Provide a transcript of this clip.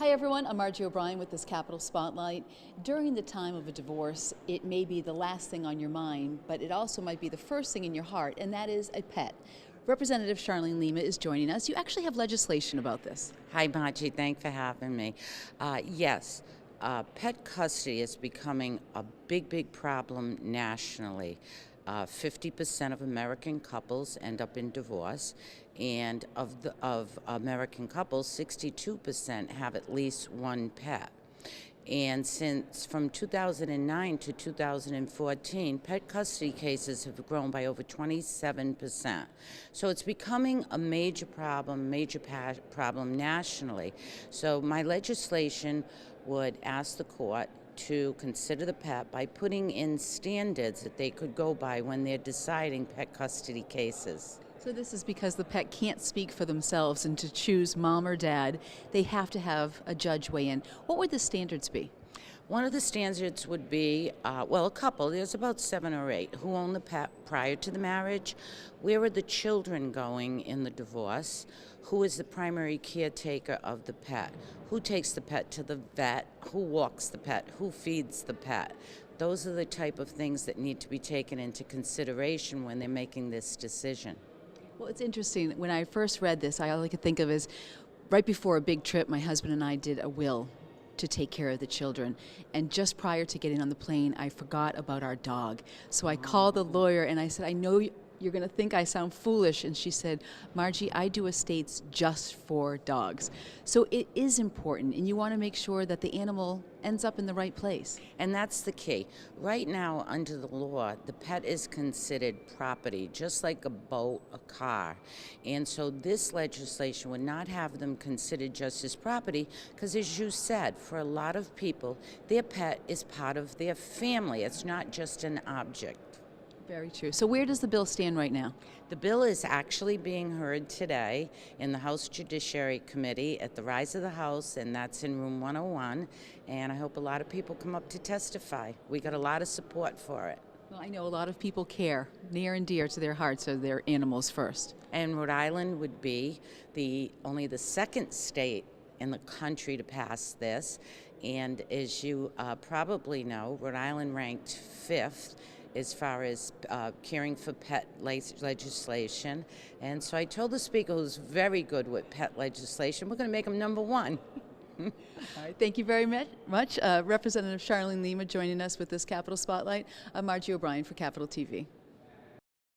Hi everyone, I'm Margie O'Brien with this Capital Spotlight. During the time of a divorce, it may be the last thing on your mind, but it also might be the first thing in your heart, and that is a pet. Representative Charlene Lima is joining us. You actually have legislation about this. Hi, Margie. Thanks for having me. Yes, pet custody is becoming a big problem nationally. 50% of American couples end up in divorce, and of American couples, 62% have at least one pet. And since from 2009 to 2014, pet custody cases have grown by over 27%. So it's becoming a major problem, problem nationally. So my legislation would ask the court to consider the pet by putting in standards that they could go by when they're deciding pet custody cases. So this is because the pet can't speak for themselves, and to choose mom or dad, they have to have a judge weigh in. What would the standards be? One of the standards would be, a couple, there's about 7 or 8 who own the pet prior to the marriage. Where are the children going in the divorce? Who is the primary caretaker of the pet? Who takes the pet to the vet? Who walks the pet? Who feeds the pet? Those are the type of things that need to be taken into consideration when they're making this decision. Well, it's interesting. When I first read this, all I could think of is right before a big trip, my husband and I did a will to take care of the children. And just prior to getting on the plane, I forgot about our dog. So I called the lawyer and I said, I know you're going to think I sound foolish. And she said, Margie, I do estates just for dogs. So it is important, and you want to make sure that the animal ends up in the right place. And that's the key. Right now, under the law, the pet is considered property, just like a boat, a car. And so this legislation would not have them considered just as property, because as you said, for a lot of people, their pet is part of their family. It's not just an object. Very true. So where does the bill stand right now? The bill is actually being heard today in the House Judiciary Committee at the Rise of the House, and that's in room 101, and I hope a lot of people come up to testify. We got a lot of support for it. Well, I know a lot of people care. Near and dear to their hearts are their animals first. And Rhode Island would be only the second state in the country to pass this, and as you probably know, Rhode Island ranked 5th as far as caring for pet legislation. And so I told the Speaker, who's very good with pet legislation, we're going to make him number 1. All right, thank you very much. Representative Charlene Lima joining us with this Capital Spotlight. I'm Margie O'Brien for Capital TV.